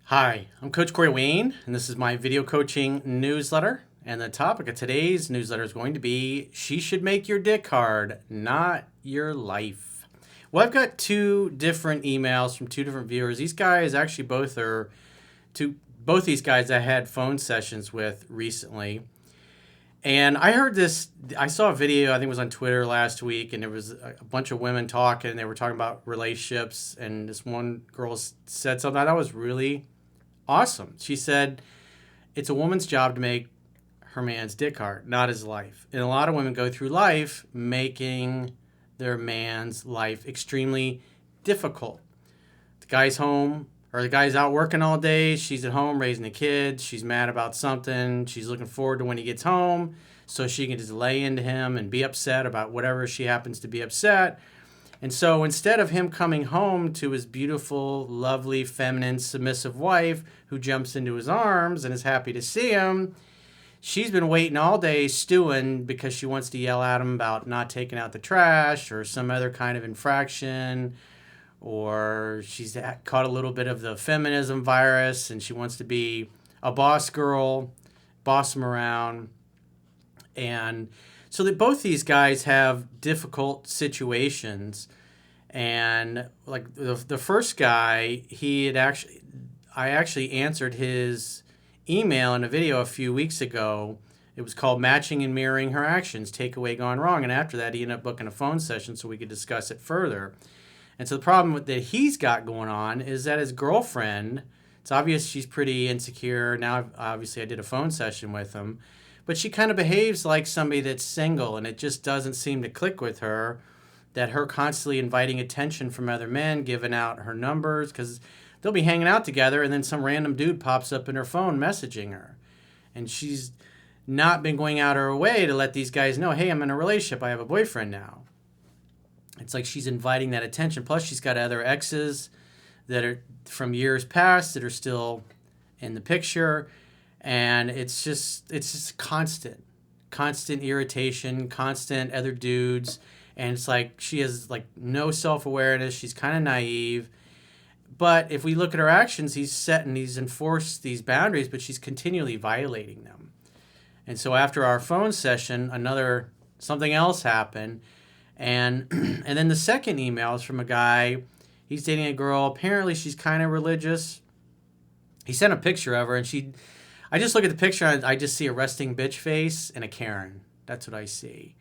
Hi, I'm Coach Corey Wayne, and this is my video coaching newsletter. And the topic of today's newsletter is going to be She Should Make Your Dick Hard, Not Your Life. Well, I've got two different emails from two different viewers. These guys actually both these guys I had phone sessions with recently. And I heard this, I saw a video, I think it was on Twitter last week, and there was a bunch of women talking, and they were talking about relationships. And this one girl said something that was really awesome. She said, it's a woman's job to make her man's dick hard, not his life. And a lot of women go through life making their man's life extremely difficult. The guy's home, or the guy's out working all day. She's at home raising the kids. She's mad about something. She's looking forward to when he gets home so she can just lay into him and be upset about whatever she happens to be upset. And so instead of him coming home to his beautiful, lovely, feminine, submissive wife who jumps into his arms and is happy to see him, she's been waiting all day stewing because she wants to yell at him about not taking out the trash or some other kind of infraction, or she's caught a little bit of the feminism virus and she wants to be a boss girl, boss him around. And so that both these guys have difficult situations. And like the first guy, I actually answered his email in a video a few weeks ago. It was called Matching and Mirroring Her Actions, Takeaway Gone Wrong. And after that, he ended up booking a phone session so we could discuss it further. And so the problem that he's got going on is that his girlfriend, it's obvious she's pretty insecure. Now, obviously, I did a phone session with him. But she kind of behaves like somebody that's single, and it just doesn't seem to click with her, that her constantly inviting attention from other men, giving out her numbers, because they'll be hanging out together, and then some random dude pops up in her phone messaging her. And she's not been going out of her way to let these guys know, hey, I'm in a relationship. I have a boyfriend now. It's like she's inviting that attention. Plus, she's got other exes that are from years past that are still in the picture. And it's just constant irritation, constant other dudes. And it's like she has like no self-awareness. She's kind of naive. But if we look at her actions, he's enforced these boundaries, but she's continually violating them. And so after our phone session, something else happened. And and then the second email is from a guy. He's dating a girl. Apparently she's kind of religious. He sent a picture of her, and I just look at the picture and I just see a resting bitch face and a Karen. That's what I see.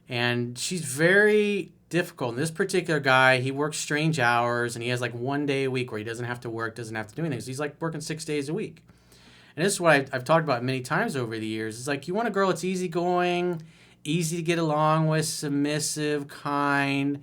And she's very difficult. And this particular guy, he works strange hours, and he has like one day a week where he doesn't have to work, doesn't have to do anything. So he's like working 6 days a week. And this is what I've talked about many times over the years. It's like you want a girl that's easygoing, easy to get along with, submissive, kind.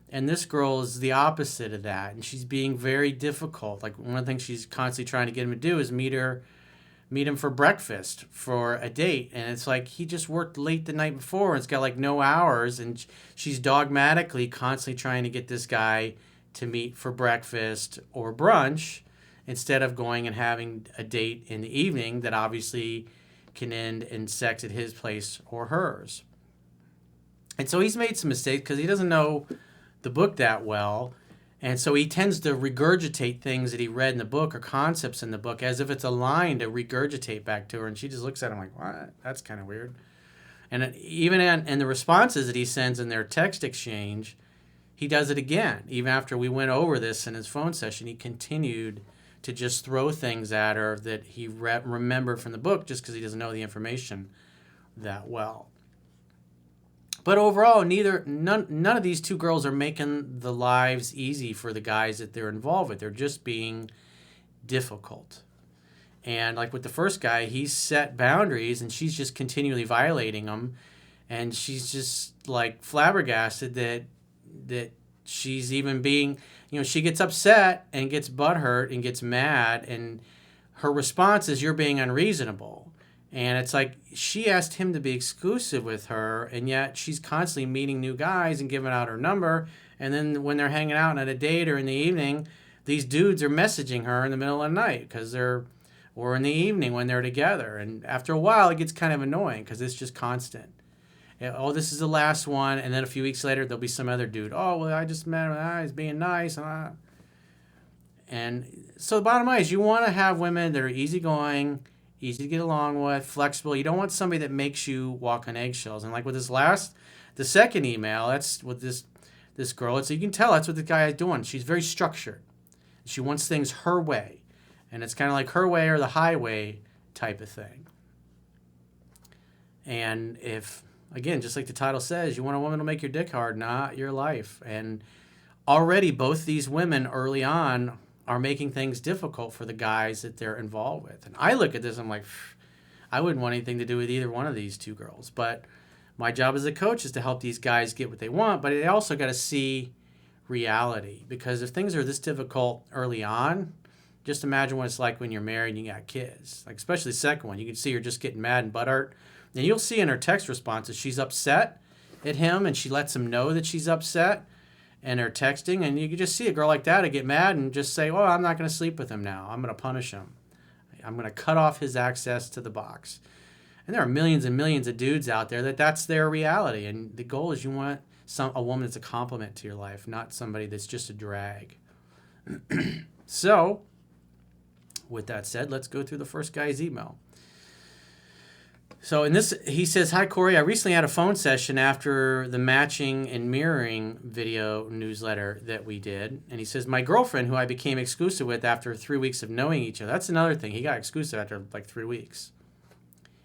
And this girl is the opposite of that. And she's being very difficult. Like one of the things she's constantly trying to get him to do is meet him for breakfast for a date. And it's like he just worked late the night before and it's got like no hours. And she's dogmatically constantly trying to get this guy to meet for breakfast or brunch instead of going and having a date in the evening that obviously can end in sex at his place or hers. And so he's made some mistakes because he doesn't know the book that well. And so he tends to regurgitate things that he read in the book or concepts in the book as if it's a line to regurgitate back to her. And she just looks at him like, what? That's kind of weird. And even in the responses that he sends in their text exchange, he does it again. Even after we went over this in his phone session, he continued to just throw things at her that he remembered from the book just because he doesn't know the information that well. But overall, none of these two girls are making the lives easy for the guys that they're involved with. They're just being difficult. And like with the first guy, he's set boundaries and she's just continually violating them. And she's just like flabbergasted that she's even being, she gets upset and gets butthurt and gets mad. And her response is, you're being unreasonable. And it's like she asked him to be exclusive with her, and yet she's constantly meeting new guys and giving out her number. And then when they're hanging out at a date or in the evening, these dudes are messaging her in the middle of the night or in the evening when they're together. And after a while, it gets kind of annoying because it's just constant. Oh, this is the last one. And then a few weeks later, there'll be some other dude. Oh, well, I just met him. He's being nice. And so the bottom line is you want to have women that are easygoing, easy to get along with, flexible. You don't want somebody that makes you walk on eggshells. And like with the second email, that's with this girl. It's, you can tell that's what the guy is doing. She's very structured. She wants things her way. And it's kind of like her way or the highway type of thing. And if, again, just like the title says, you want a woman to make your dick hard, not your life. And already both these women early on are making things difficult for the guys that they're involved with. And I look at this, I'm like, I wouldn't want anything to do with either one of these two girls. But my job as a coach is to help these guys get what they want, but they also got to see reality. Because if things are this difficult early on, just imagine what it's like when you're married and you got kids. Like especially the second one, you can see her just getting mad and butthurt. And you'll see in her text responses, she's upset at him and she lets him know that she's upset. And they're texting, and you can just see a girl like that to get mad and just say, "Oh, I'm not going to sleep with him now. I'm going to punish him. I'm going to cut off his access to the box." And there are millions and millions of dudes out there that's their reality. And the goal is you want a woman that's a compliment to your life, not somebody that's just a drag. So, with that said, let's go through the first guy's email. So in this, he says, "Hi, Corey. I recently had a phone session after the matching and mirroring video newsletter that we did." And he says, "My girlfriend, who I became exclusive with after 3 weeks of knowing each other." That's another thing. He got exclusive after like 3 weeks.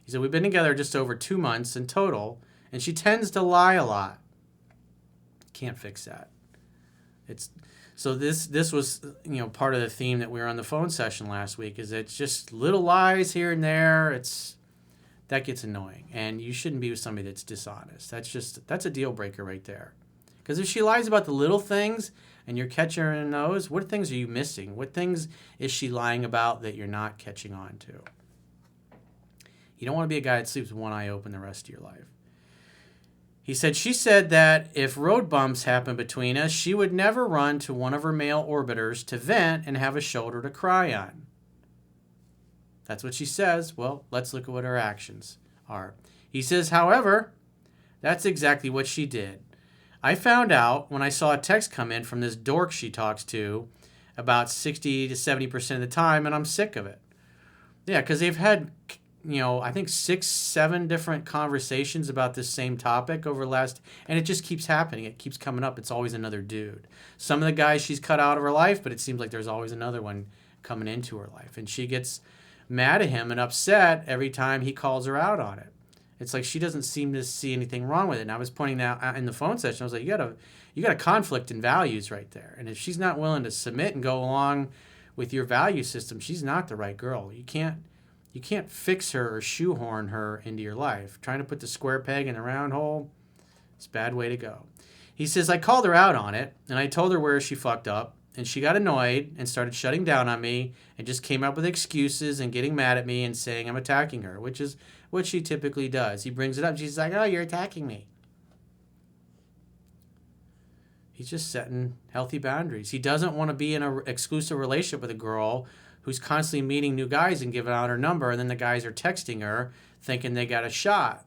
He said, "We've been together just over 2 months in total, and she tends to lie a lot." Can't fix that. So this was, part of the theme that we were on the phone session last week, is it's just little lies here and there. That gets annoying, and you shouldn't be with somebody that's dishonest. That's a deal breaker right there. Because if she lies about the little things and you're catching her in the nose, what things are you missing? What things is she lying about that you're not catching on to? You don't want to be a guy that sleeps with one eye open the rest of your life. He said, "She said that if road bumps happen between us, she would never run to one of her male orbiters to vent and have a shoulder to cry on." That's what she says. Well, let's look at what her actions are. He says, "However, that's exactly what she did. I found out when I saw a text come in from this dork she talks to about 60 to 70% of the time, and I'm sick of it." Yeah, because they've had, I think 6, 7 different conversations about this same topic over the last, and it just keeps happening. It keeps coming up. It's always another dude. Some of the guys she's cut out of her life, but it seems like there's always another one coming into her life. And she gets mad at him and upset every time he calls her out on it. It's like she doesn't seem to see anything wrong with it. And I was pointing out in the phone session, I was like, you got a conflict in values right there. And if she's not willing to submit and go along with your value system, she's not the right girl. You can't fix her or shoehorn her into your life. Trying to put the square peg in the round hole, it's a bad way to go. He says, "I called her out on it, and I told her where she fucked up. And she got annoyed and started shutting down on me and just came up with excuses and getting mad at me and saying I'm attacking her," which is what she typically does. He brings it up. She's like, "Oh, you're attacking me." He's just setting healthy boundaries. He doesn't want to be in an exclusive relationship with a girl who's constantly meeting new guys and giving out her number, and then the guys are texting her thinking they got a shot.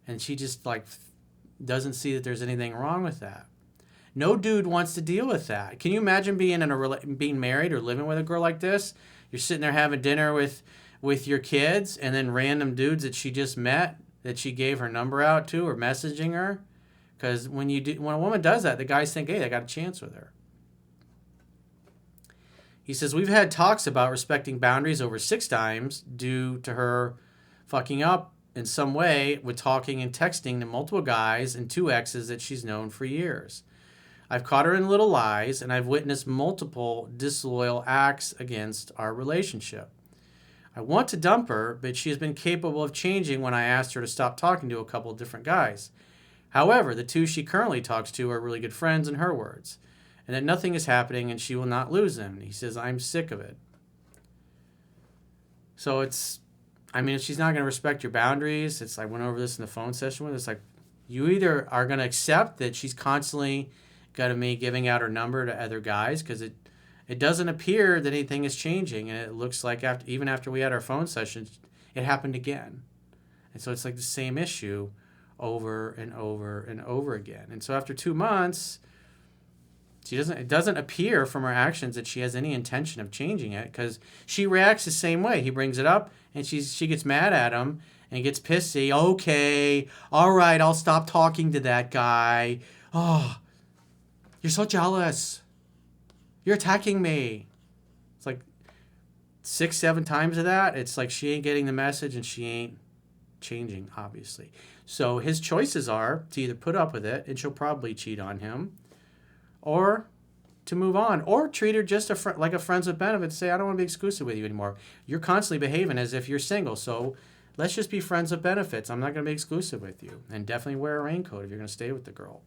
And she just doesn't see that there's anything wrong with that. No dude wants to deal with that. Can you imagine being married or living with a girl like this? You're sitting there having dinner with your kids, and then random dudes that she just met that she gave her number out to or messaging her. Because when a woman does that, the guys think, hey, I got a chance with her. He says, "We've had talks about respecting boundaries over 6 times due to her fucking up in some way with talking and texting to multiple guys and 2 exes that she's known for years. I've caught her in little lies, and I've witnessed multiple disloyal acts against our relationship. I want to dump her, but she has been capable of changing when I asked her to stop talking to a couple of different guys. However, the 2 she currently talks to are really good friends in her words, and that nothing is happening and she will not lose them." He says, "I'm sick of it." So if she's not going to respect your boundaries, I went over this in the phone session with, it's like, you either are going to accept that she's constantly got to be giving out her number to other guys, because it doesn't appear that anything is changing, and it looks like even after we had our phone session, it happened again. And so it's like the same issue over and over and over again. And so after 2 months, It doesn't appear from her actions that she has any intention of changing it, because she reacts the same way. He brings it up and she gets mad at him and gets pissy. Okay, all right, I'll stop talking to that guy. Oh, you're so jealous. You're attacking me. It's like 6, 7 times of that. It's like she ain't getting the message and she ain't changing, obviously. So his choices are to either put up with it, and she'll probably cheat on him, or to move on, or treat her just like a friends with benefits. Say, I don't want to be exclusive with you anymore. You're constantly behaving as if you're single, so let's just be friends with benefits. I'm not going to be exclusive with you. And definitely wear a raincoat if you're going to stay with the girl.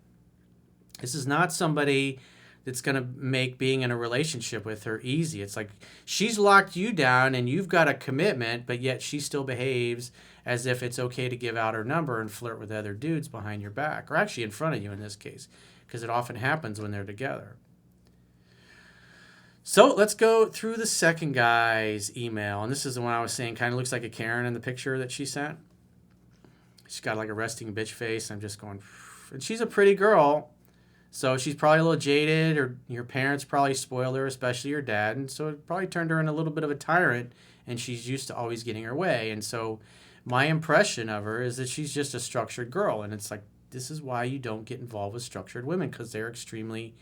This is not somebody that's going to make being in a relationship with her easy. It's like she's locked you down and you've got a commitment, but yet she still behaves as if it's okay to give out her number and flirt with other dudes behind your back, or actually in front of you in this case, because it often happens when they're together. So let's go through the second guy's email. And this is the one I was saying kind of looks like a Karen in the picture that she sent. She's got like a resting bitch face. I'm just going, and she's a pretty girl. So she's probably a little jaded, or your parents probably spoiled her, especially your dad. And so it probably turned her into a little bit of a tyrant, and she's used to always getting her way. And so my impression of her is that she's just a structured girl. And it's like, this is why you don't get involved with structured women, because they're extremely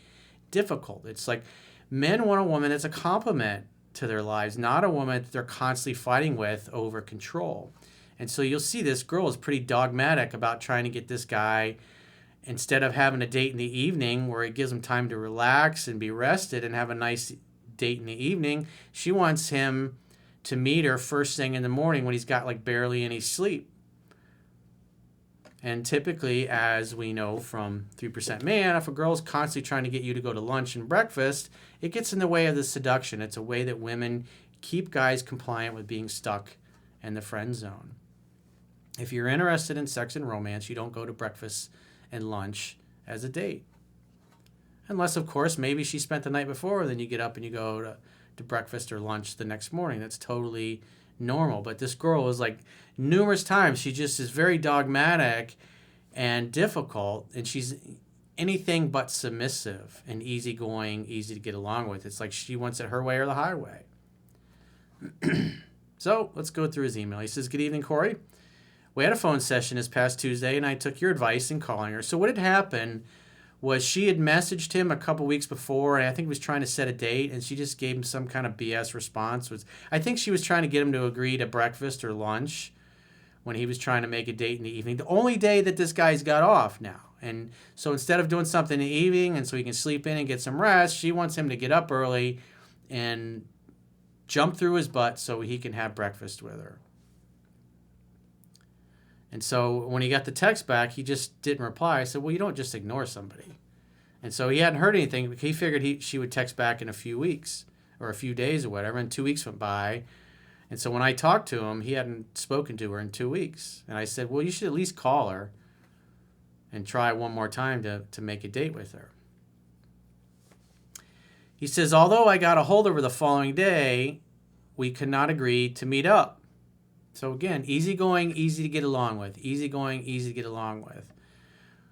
difficult. It's like men want a woman that's a complement to their lives, not a woman that they're constantly fighting with over control. And so you'll see this girl is pretty dogmatic about trying to get this guy, instead of having a date in the evening where it gives him time to relax and be rested and have a nice date in the evening, she wants him to meet her first thing in the morning when he's got like barely any sleep. And typically, as we know from 3% Man, if a girl's constantly trying to get you to go to lunch and breakfast, it gets in the way of the seduction. It's a way that women keep guys compliant with being stuck in the friend zone. If you're interested in sex and romance, you don't go to breakfast and lunch as a date. Unless, of course, maybe she spent the night before, then you get up and you go to breakfast or lunch the next morning. That's totally normal. But this girl is like numerous times, she just is very dogmatic and difficult, and she's anything but submissive and easygoing, easy to get along with. It's like she wants it her way or the highway. So let's go through his email. He says, "Good evening, Corey. We had a phone session this past Tuesday, and I took your advice in calling her." So what had happened was she had messaged him a couple weeks before, and I think he was trying to set a date, and she just gave him some kind of BS response. I think she was trying to get him to agree to breakfast or lunch when he was trying to make a date in the evening. The only day that this guy's got off now. And so instead of doing something in the evening and so he can sleep in and get some rest, she wants him to get up early and jump through his butt so he can have breakfast with her. And so when he got the text back, he just didn't reply. I said, well, you don't just ignore somebody. And so he hadn't heard anything. He figured she would text back in a few weeks or a few days or whatever, and 2 weeks went by. And so when I talked to him, he hadn't spoken to her in 2 weeks. And I said, well, you should at least call her and try one more time to make a date with her. He says, although I got a hold of her the following day, we could not agree to meet up. So again, easygoing, easy to get along with. Easygoing, easy to get along with.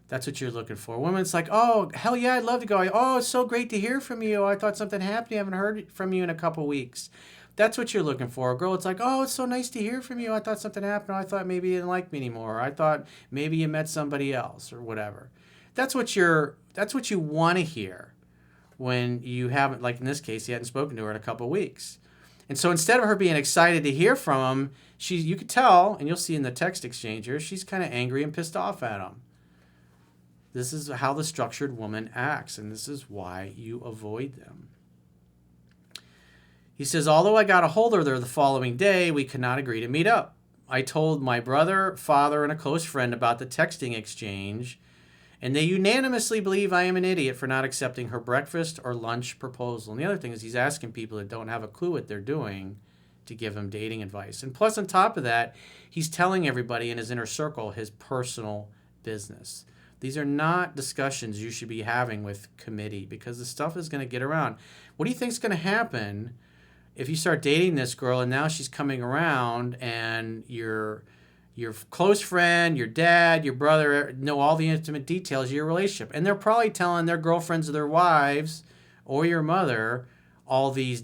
That's what you're looking for. Women's like, oh, hell yeah, I'd love to go. Oh, it's so great to hear from you. I thought something happened. I haven't heard from you in a couple weeks. That's what you're looking for. A girl, it's like, oh, it's so nice to hear from you. I thought something happened. I thought maybe you didn't like me anymore. I thought maybe you met somebody else or whatever. That's what you want to hear when you haven't, like in this case, you hadn't spoken to her in a couple weeks. And so instead of her being excited to hear from him, you could tell, and you'll see in the text exchange here, she's kind of angry and pissed off at him. This is how the structured woman acts, and this is why you avoid them. He says, although I got a hold of her the following day, we could not agree to meet up. I told my brother, father, and a close friend about the texting exchange, and they unanimously believe I am an idiot for not accepting her breakfast or lunch proposal. And the other thing is he's asking people that don't have a clue what they're doing to give him dating advice. And plus, on top of that, he's telling everybody in his inner circle his personal business. These are not discussions you should be having with committee, because the stuff is going to get around. What do you think is going to happen if you start dating this girl and now she's coming around and you're your close friend, your dad, your brother know all the intimate details of your relationship. And they're probably telling their girlfriends or their wives or your mother all these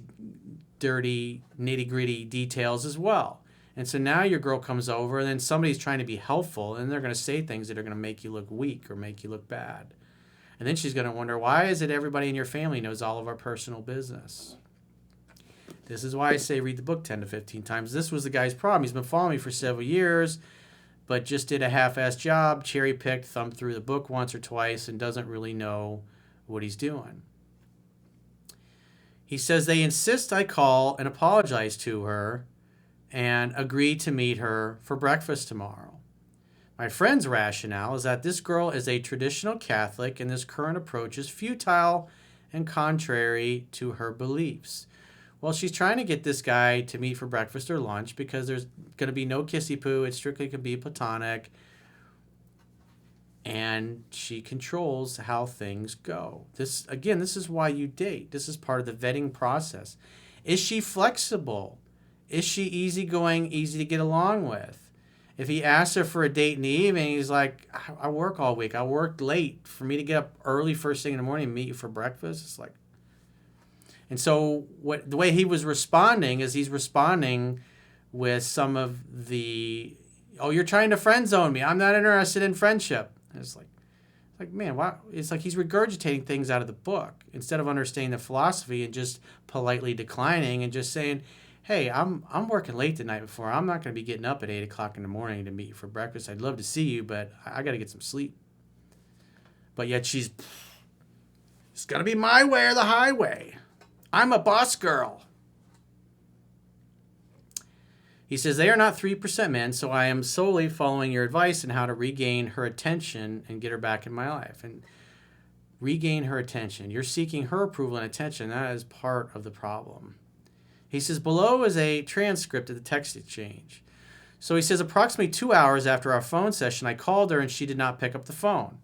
dirty, nitty-gritty details as well. And so now your girl comes over and then somebody's trying to be helpful and they're going to say things that are going to make you look weak or make you look bad. And then she's going to wonder, why is it everybody in your family knows all of our personal business? This is why I say read the book 10 to 15 times. This was the guy's problem. He's been following me for several years, but just did a half-assed job, cherry-picked, thumbed through the book once or twice, and doesn't really know what he's doing. He says they insist I call and apologize to her and agree to meet her for breakfast tomorrow. My friend's rationale is that this girl is a traditional Catholic and this current approach is futile and contrary to her beliefs. Well, she's trying to get this guy to meet for breakfast or lunch because there's going to be no kissy poo. It strictly can be platonic. And she controls how things go. This is why you date. This is part of the vetting process. Is she flexible? Is she easygoing, easy to get along with? If he asks her for a date in the evening, he's like, I work all week. I worked late. For me to get up early first thing in the morning and meet you for breakfast, it's like... And so the way he was responding is he's responding with some of the, oh, you're trying to friend zone me. I'm not interested in friendship. And it's like, man, wow. It's like he's regurgitating things out of the book instead of understanding the philosophy and just politely declining and just saying, hey, I'm working late the night before. I'm not going to be getting up at 8 o'clock in the morning to meet you for breakfast. I'd love to see you, but I got to get some sleep. But yet it's got to be my way or the highway. I'm a boss girl. He says, they are not 3% men, so I am solely following your advice on how to regain her attention and get her back in my life. And regain her attention. You're seeking her approval and attention. That is part of the problem. He says, below is a transcript of the text exchange. So he says, approximately 2 hours after our phone session, I called her and she did not pick up the phone.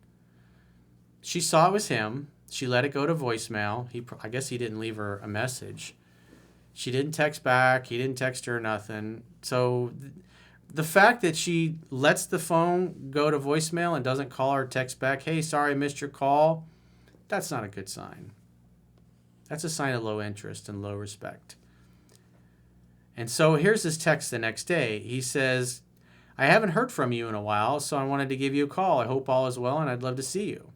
She saw it was him. She let it go to voicemail. I guess he didn't leave her a message. She didn't text back. He didn't text her nothing. So the fact that she lets the phone go to voicemail and doesn't call or text back, hey, sorry I missed your call, that's not a good sign. That's a sign of low interest and low respect. And so here's his text the next day. He says, I haven't heard from you in a while, so I wanted to give you a call. I hope all is well, and I'd love to see you.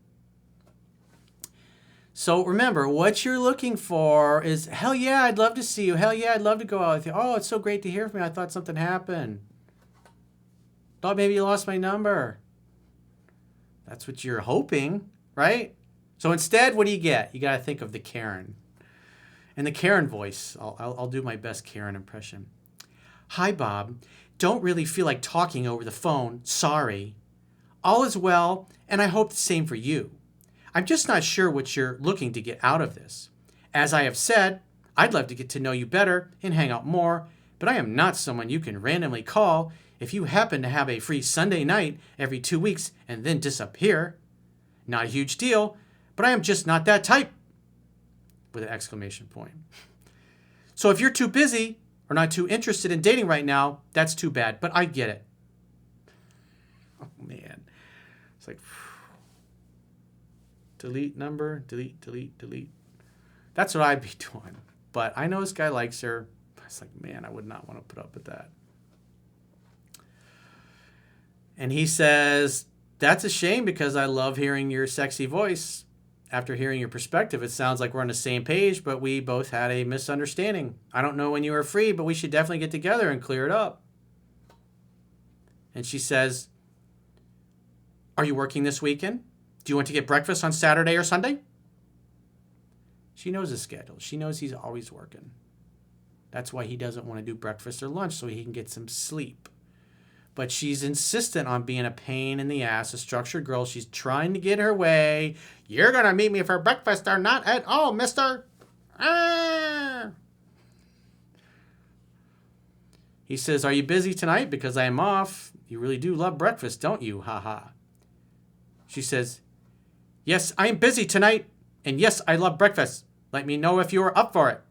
So remember, what you're looking for is, hell yeah, I'd love to see you. Hell yeah, I'd love to go out with you. Oh, it's so great to hear from you. I thought something happened. Thought maybe you lost my number. That's what you're hoping, right? So instead, what do you get? You got to think of the Karen. And the Karen voice, I'll do my best Karen impression. Hi, Bob. Don't really feel like talking over the phone. Sorry. All is well, and I hope the same for you. I'm just not sure what you're looking to get out of this. As I have said, I'd love to get to know you better and hang out more, but I am not someone you can randomly call if you happen to have a free Sunday night every 2 weeks and then disappear. Not a huge deal, but I am just not that type. With an exclamation point. So if you're too busy or not too interested in dating right now, that's too bad, but I get it. Oh, man. It's like, delete number, delete, delete, delete. That's what I'd be doing. But I know this guy likes her. It's like, man, I would not want to put up with that. And he says, that's a shame because I love hearing your sexy voice. After hearing your perspective, it sounds like we're on the same page, but we both had a misunderstanding. I don't know when you are free, but we should definitely get together and clear it up. And she says, are you working this weekend? Do you want to get breakfast on Saturday or Sunday? She knows his schedule. She knows he's always working. That's why he doesn't want to do breakfast or lunch, so he can get some sleep. But she's insistent on being a pain in the ass, a structured girl. She's trying to get her way. You're going to meet me for breakfast or not at all, mister. Ah. He says, are you busy tonight? Because I am off. You really do love breakfast, don't you? Ha ha. She says, yes, I am busy tonight. And yes, I love breakfast. Let me know if you are up for it.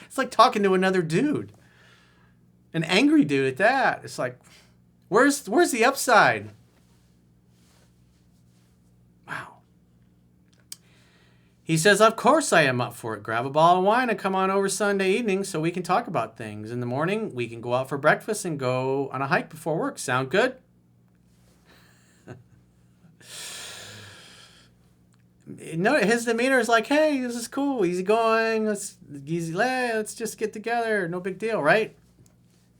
It's like talking to another dude. An angry dude at that. It's like, where's the upside? Wow. He says, of course I am up for it. Grab a bottle of wine and come on over Sunday evening so we can talk about things. In the morning, we can go out for breakfast and go on a hike before work. Sound good? No, his demeanor is like, hey, this is cool, easy going, let's just get together, no big deal, right?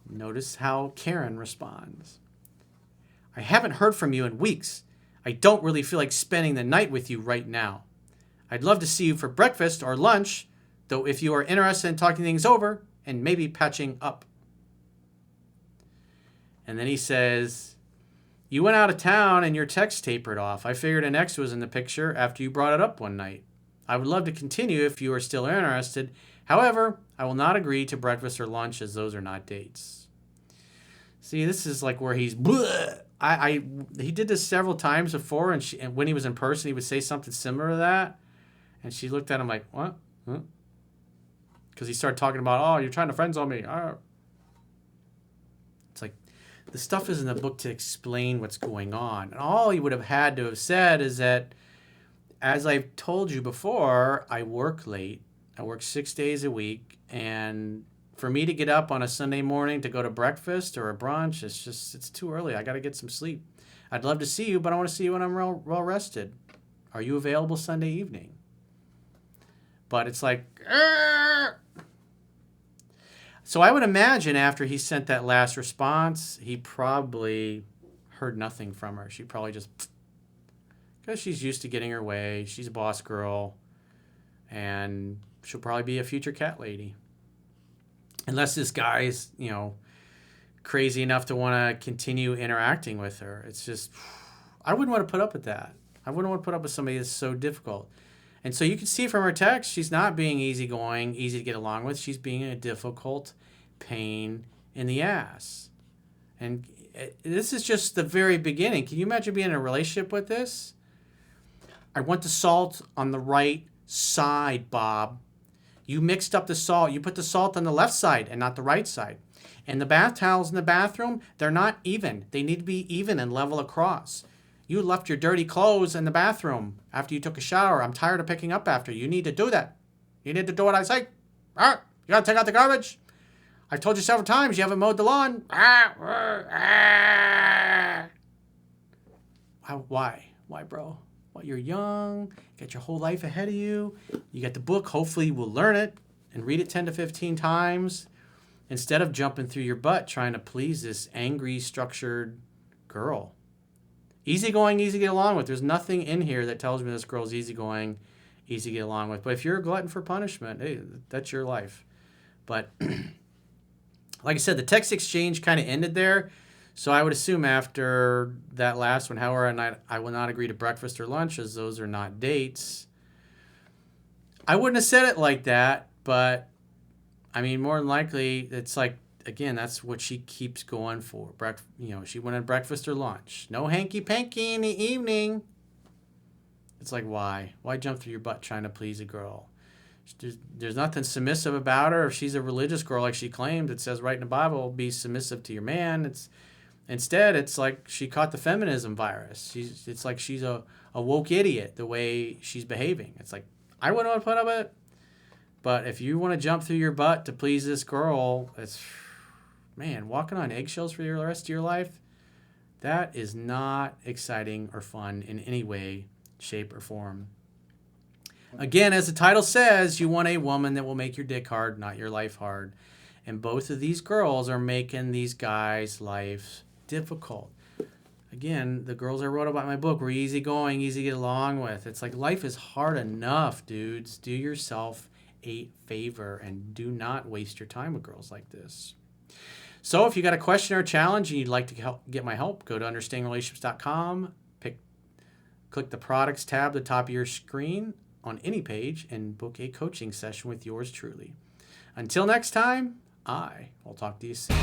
Notice how Karen responds. I haven't heard from you in weeks. I don't really feel like spending the night with you right now. I'd love to see you for breakfast or lunch, though if you are interested in talking things over and maybe patching up. And then he says, you went out of town and your text tapered off. I figured an ex was in the picture after you brought it up one night. I would love to continue if you are still interested. However, I will not agree to breakfast or lunch as those are not dates. See, this is like where he's... he did this several times before, and when he was in person, he would say something similar to that. And she looked at him like, what? Huh? Because he started talking about, oh, you're trying to friend-zone me. It's like, the stuff is in the book to explain what's going on. And all he would have had to have said is that, as I've told you before, I work late. I work 6 days a week. And for me to get up on a Sunday morning to go to breakfast or a brunch, it's too early. I got to get some sleep. I'd love to see you, but I want to see you when I'm well rested. Are you available Sunday evening? But it's like... So I would imagine after he sent that last response, he probably heard nothing from her. She probably just, because she's used to getting her way. She's a boss girl, and she'll probably be a future cat lady. Unless this guy's, crazy enough to want to continue interacting with her. It's just, I wouldn't want to put up with that. I wouldn't want to put up with somebody that's so difficult. And so you can see from her text, she's not being easygoing, easy to get along with. She's being a difficult pain in the ass. And this is just the very beginning. Can you imagine being in a relationship with this? I want the salt on the right side, Bob. You mixed up the salt. You put the salt on the left side and not the right side. And the bath towels in the bathroom, they're not even. They need to be even and level across. You left your dirty clothes in the bathroom after you took a shower. I'm tired of picking up after you. You need to do that. You need to do what I say. You got to take out the garbage. I've told you several times you haven't mowed the lawn. Why? Why, bro? Well, you're young. You got your whole life ahead of you. You got the book. Hopefully you will learn it and read it 10 to 15 times instead of jumping through your butt trying to please this angry, structured girl. Easygoing, easy to get along with. There's nothing in here that tells me this girl's easygoing, easy to get along with. But if you're a glutton for punishment, hey, that's your life. But like I said, the text exchange kind of ended there. So I would assume after that last one, however, I will not agree to breakfast or lunch as those are not dates. I wouldn't have said it like that, but I mean, more than likely, it's like, again, that's what she keeps going for. She wanted breakfast or lunch. No hanky-panky in the evening. It's like, why? Why jump through your butt trying to please a girl? There's nothing submissive about her. If she's a religious girl like she claims, it says right in the Bible, be submissive to your man. Instead, it's like she caught the feminism virus. It's like she's a woke idiot the way she's behaving. It's like, I wouldn't want to put up with it. But if you want to jump through your butt to please this girl, man, walking on eggshells for the rest of your life, that is not exciting or fun in any way, shape, or form. Again, as the title says, you want a woman that will make your dick hard, not your life hard. And both of these girls are making these guys' lives difficult. Again, the girls I wrote about in my book were easygoing, easy to get along with. It's like life is hard enough, dudes. Do yourself a favor and do not waste your time with girls like this. So if you got a question or a challenge and you'd like to get my help, go to understandingrelationships.com, click the products tab at the top of your screen on any page and book a coaching session with yours truly. Until next time, I will talk to you soon.